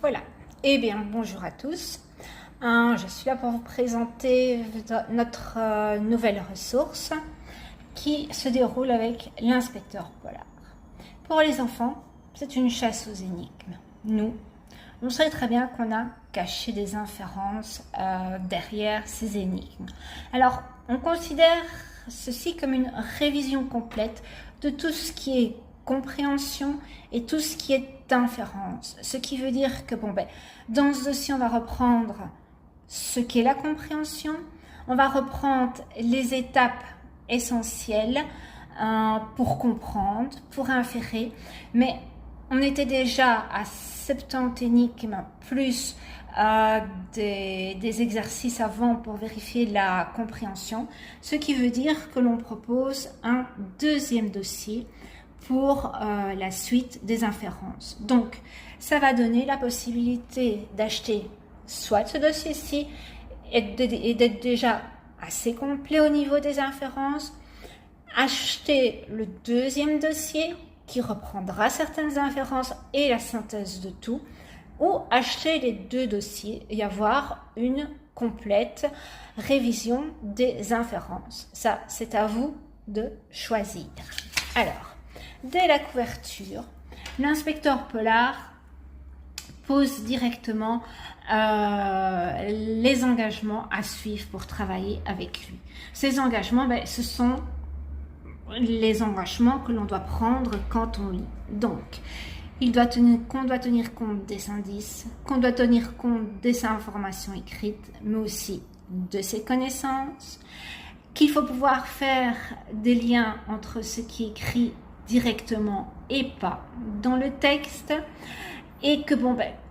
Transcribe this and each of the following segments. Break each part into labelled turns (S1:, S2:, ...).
S1: Voilà. Eh bien, bonjour à tous. Je suis là pour vous présenter notre nouvelle ressource qui se déroule avec l'inspecteur polar. Pour les enfants, c'est une chasse aux énigmes. Nous, on sait très bien qu'on a caché des inférences derrière ces énigmes. Alors, on considère ceci comme une révision complète de tout ce qui est compréhension et tout ce qui est inférence. Ce qui veut dire que dans ce dossier, on va reprendre ce qu'est la compréhension, on va reprendre les étapes essentielles pour comprendre, pour inférer, mais on était déjà à 70 énigmes plus des exercices avant pour vérifier la compréhension, ce qui veut dire que l'on propose un deuxième dossier pour la suite des inférences. Donc, ça va donner la possibilité d'acheter soit ce dossier-ci et d'être déjà assez complet au niveau des inférences, acheter le deuxième dossier qui reprendra certaines inférences et la synthèse de tout, ou acheter les deux dossiers et avoir une complète révision des inférences. Ça, c'est à vous de choisir. Alors, dès la couverture, l'inspecteur polar pose directement les engagements à suivre pour travailler avec lui. Ces engagements, ce sont les engagements que l'on doit prendre quand on lit. Donc, qu'on doit tenir compte des indices, qu'on doit tenir compte des informations écrites, mais aussi de ses connaissances, qu'il faut pouvoir faire des liens entre ce qui est écrit directement et pas dans le texte, et que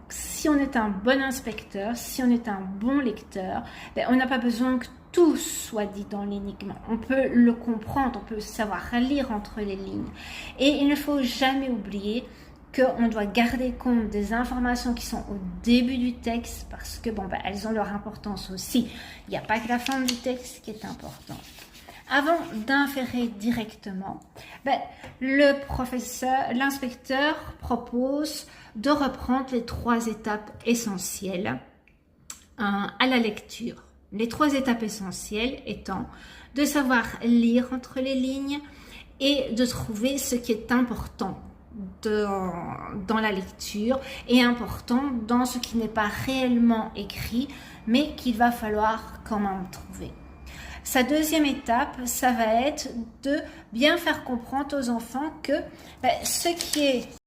S1: si on est un bon inspecteur, si on est un bon lecteur, on n'a pas besoin que tout soit dit dans l'énigme. On peut le comprendre, on peut savoir lire entre les lignes. Et il ne faut jamais oublier qu'on doit garder compte des informations qui sont au début du texte parce que elles ont leur importance aussi. Il n'y a pas que la fin du texte qui est importante. Avant d'inférer directement, l'inspecteur propose de reprendre les 3 étapes essentielles à la lecture. Les 3 étapes essentielles étant de savoir lire entre les lignes et de trouver ce qui est important dans la lecture et important dans ce qui n'est pas réellement écrit mais qu'il va falloir quand même trouver. Sa deuxième étape, ça va être de bien faire comprendre aux enfants que ce qui est